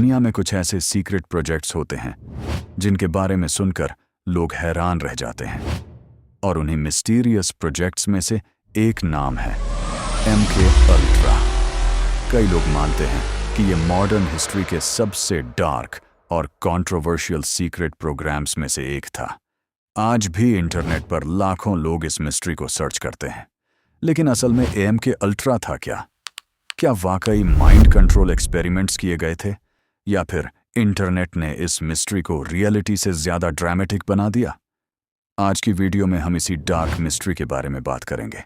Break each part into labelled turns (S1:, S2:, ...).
S1: दुनिया में कुछ ऐसे सीक्रेट प्रोजेक्ट्स होते हैं जिनके बारे में सुनकर लोग हैरान रह जाते हैं, और उन्हीं मिस्टीरियस प्रोजेक्ट्स में से एक नाम है MK अल्ट्रा। कई लोग मानते हैं कि ये मॉडर्न हिस्ट्री के सबसे डार्क और कंट्रोवर्शियल सीक्रेट प्रोग्राम्स में से एक था। आज भी इंटरनेट पर लाखों लोग इस मिस्ट्री को सर्च करते हैं, लेकिन असल में MK अल्ट्रा था क्या? क्या वाकई माइंड कंट्रोल एक्सपेरिमेंट्स किए गए थे, या फिर इंटरनेट ने इस मिस्ट्री को रियलिटी से ज्यादा ड्रामेटिक बना दिया? आज की वीडियो में हम इसी डार्क मिस्ट्री के बारे में बात करेंगे।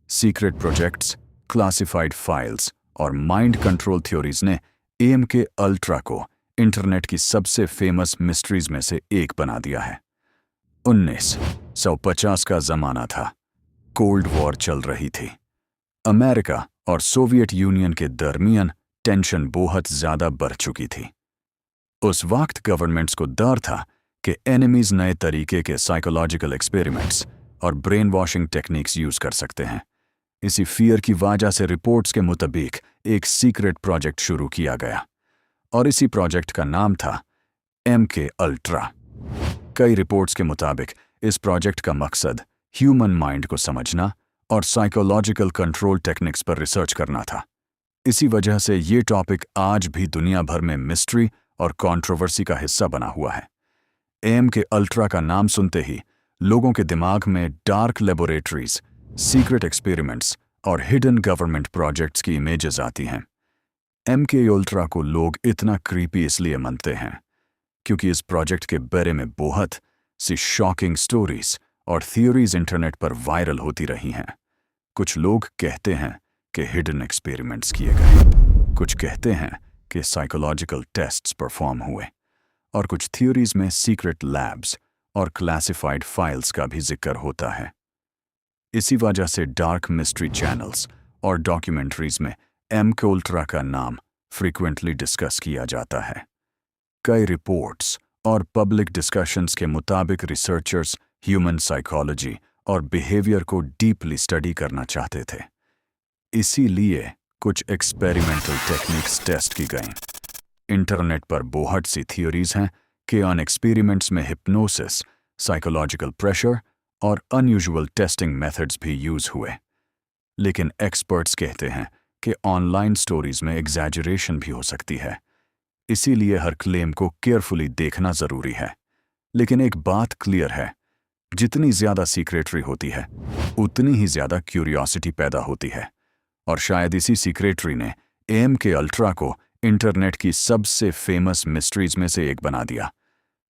S1: सीक्रेट प्रोजेक्ट्स, क्लासिफाइड फाइल्स और माइंड कंट्रोल थ्योरीज ने MK अल्ट्रा को इंटरनेट की सबसे फेमस मिस्ट्रीज में से एक बना दिया है। 1950 का जमाना था। कोल्ड वॉर चल रही थी। अमेरिका और सोवियत यूनियन के दरमियान टेंशन बहुत ज्यादा बढ़ चुकी थी। उस वक्त गवर्नमेंट्स को डर था कि एनिमीज नए तरीके के साइकोलॉजिकल एक्सपेरिमेंट्स और ब्रेन वॉशिंग टेक्निक्स यूज कर सकते हैं। इसी फियर की वजह से रिपोर्ट्स के मुताबिक एक सीक्रेट प्रोजेक्ट शुरू किया गया, और इसी प्रोजेक्ट का नाम था MK अल्ट्रा। कई रिपोर्ट्स के मुताबिक इस प्रोजेक्ट का मकसद ह्यूमन माइंड को समझना और साइकोलॉजिकल कंट्रोल टेक्निक्स पर रिसर्च करना था। इसी वजह से ये टॉपिक आज भी दुनिया भर में मिस्ट्री और कंट्रोवर्सी का हिस्सा बना हुआ है। MK अल्ट्रा का नाम सुनते ही लोगों के दिमाग में डार्क लेबोरेटरीज, सीक्रेट एक्सपेरिमेंट्स और हिडन गवर्नमेंट प्रोजेक्ट्स की इमेजेस आती हैं। MK अल्ट्रा को लोग इतना क्रीपी इसलिए मानते हैं क्योंकि इस प्रोजेक्ट के बारे में बहुत सी शॉकिंग स्टोरीज और थियोरीज इंटरनेट पर वायरल होती रही हैं। कुछ लोग कहते हैं कि हिडन एक्सपेरिमेंट्स किए गए, कुछ कहते हैं कि साइकोलॉजिकल टेस्ट्स परफॉर्म हुए, और कुछ थियोरीज में सीक्रेट लैब्स और क्लासिफाइड फाइल्स का भी जिक्र होता है। इसी वजह से डार्क मिस्ट्री चैनल्स और डॉक्यूमेंट्रीज में MK अल्ट्रा का नाम फ्रीक्वेंटली डिस्कस किया जाता है। कई रिपोर्ट्स और पब्लिक डिस्कशंस के मुताबिक रिसर्चर्स ह्यूमन साइकोलॉजी और बिहेवियर को डीपली स्टडी करना चाहते थे। इसीलिए कुछ एक्सपेरिमेंटल टेक्निक्स टेस्ट की गईं। इंटरनेट पर बहुत सी थियोरीज हैं कि उन एक्सपेरिमेंट्स में हिप्नोसिस, साइकोलॉजिकल प्रेशर और अनयूजुअल टेस्टिंग मेथड्स भी यूज हुए। लेकिन एक्सपर्ट्स कहते हैं कि ऑनलाइन स्टोरीज में एग्जैजरेशन भी हो सकती है, इसीलिए हर क्लेम को केयरफुली देखना जरूरी है। लेकिन एक बात क्लियर है, जितनी ज्यादा सीक्रेटरी होती है उतनी ही ज्यादा क्यूरियोसिटी पैदा होती है, और शायद इसी सीक्रेटरी ने MK अल्ट्रा को इंटरनेट की सबसे फेमस मिस्ट्रीज में से एक बना दिया।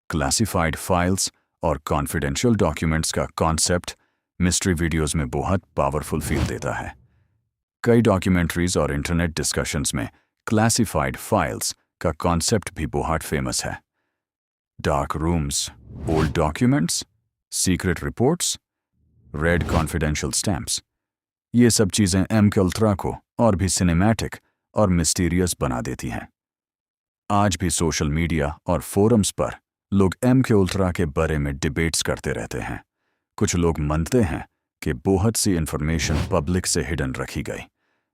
S1: क्लासिफाइड फाइल्स और कॉन्फिडेंशियल डॉक्यूमेंट्स का कॉन्सेप्ट मिस्ट्री वीडियोज में बहुत पावरफुल फील देता है। कई डॉक्यूमेंट्रीज और इंटरनेट डिस्कशंस में क्लासिफाइड फाइल्स का कॉन्सेप्ट भी बहुत फेमस है। Dark rooms, old documents, secret reports, red confidential stamps, ये सब चीजें MK अल्ट्रा को और भी सिनेमैटिक और मिस्टीरियस बना देती हैं। आज भी सोशल मीडिया और फोरम्स पर लोग MK अल्ट्रा के बारे में डिबेट्स करते रहते हैं। कुछ लोग मानते हैं कि बहुत सी इंफॉर्मेशन पब्लिक से हिडन रखी गई,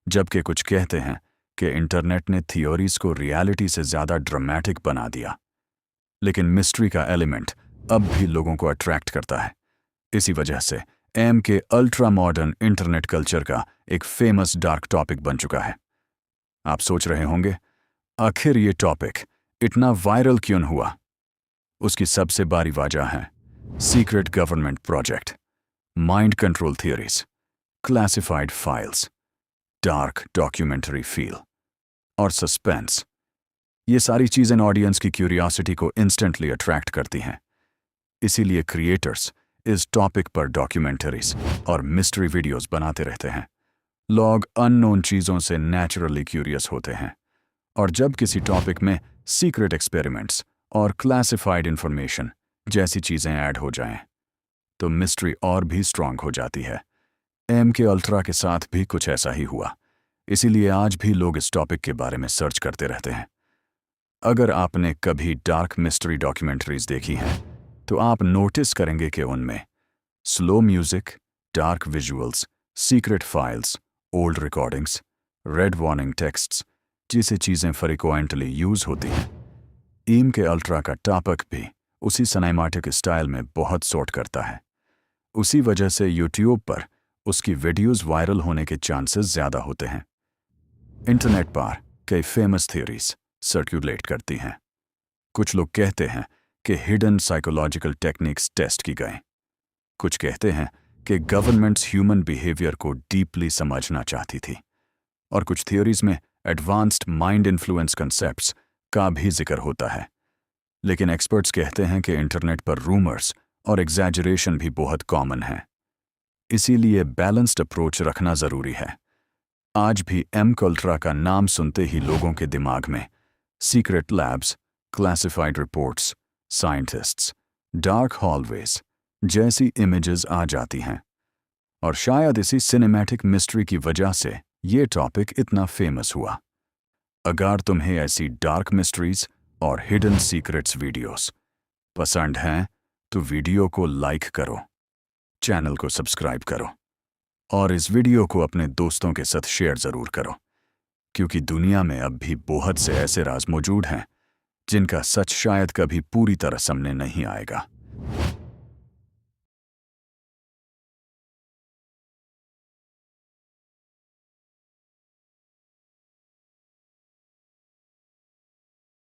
S1: जबकि कुछ कहते हैं कि इंटरनेट ने थियोरीज को रियलिटी से ज्यादा ड्रामेटिक बना दिया। लेकिन मिस्ट्री का एलिमेंट अब भी लोगों को अट्रैक्ट करता है। इसी वजह से MK ultra modern internet culture का एक फेमस डार्क टॉपिक बन चुका है। आप सोच रहे होंगे, आखिर ये टॉपिक इतना वायरल क्यों हुआ? उसकी सबसे बड़ी वजह है secret government project, mind control theories, classified files, dark documentary feel और सस्पेंस। ये सारी चीजें ऑडियंस की क्यूरियोसिटी को इंस्टेंटली अट्रैक्ट करती हैं। इसीलिए क्रिएटर्स इस टॉपिक पर डॉक्यूमेंटरीज और मिस्ट्री वीडियोस बनाते रहते हैं। लोग अननोन चीजों से नेचुरली क्यूरियस होते हैं, और जब किसी टॉपिक में सीक्रेट एक्सपेरिमेंट्स और क्लासिफाइड इंफॉर्मेशन जैसी चीजें ऐड हो जाएं, तो मिस्ट्री और भी स्ट्रांग हो जाती है। MK अल्ट्रा के साथ भी कुछ ऐसा ही हुआ, इसीलिए आज भी लोग इस टॉपिक के बारे में सर्च करते रहते हैं। अगर आपने कभी डार्क मिस्ट्री डॉक्यूमेंट्रीज देखी हैं, तो आप नोटिस करेंगे कि उनमें slow music, dark visuals, secret files, old recordings, red warning texts, जिसे चीज़ें फ्रिक्वेंटली यूज होती हैं। ईम के अल्ट्रा का टॉपिक भी उसी सिनेमैटिक स्टाइल में बहुत सूट करता है। उसी वजह से यूट्यूब पर उसकी वीडियोस वायरल होने के चांसेस ज़्यादा होते हैं। इंटरनेट पर कई फेमस थ्योरीज सर्कुलेट करती हैं। कुछ लोग कहते हैं कि हिडन साइकोलॉजिकल टेक्निक्स टेस्ट की गए। कुछ कहते हैं कि गवर्नमेंट्स ह्यूमन बिहेवियर को डीपली समझना चाहती थी। और कुछ थ्योरीज में एडवांस्ड माइंड इन्फ्लुएंस कंसेप्ट्स का भी जिक्र होता है। लेकिन एक्सपर्ट्स कहते हैं कि इंटरनेट पर रूमर्स और एग्जैजरेशन भी बहुत कॉमन है। इसीलिए बैलेंस्ड अप्रोच रखना ज़रूरी है। आज भी एमकल्ट्रा का नाम सुनते ही लोगों के दिमाग में secret labs, classified reports, scientists, dark hallways जैसी इमेजेस आ जाती हैं। और शायद इसी सिनेमैटिक मिस्ट्री की वजह से ये टॉपिक इतना फेमस हुआ। अगर तुम्हें ऐसी डार्क मिस्ट्रीज और हिडन सीक्रेट्स वीडियोस पसंद हैं तो वीडियो को लाइक करो, चैनल को सब्सक्राइब करो और इस वीडियो को अपने दोस्तों के साथ शेयर ज़रूर करो, क्योंकि दुनिया में अब भी बहुत से ऐसे राज मौजूद हैं जिनका सच शायद कभी पूरी तरह सामने नहीं आएगा।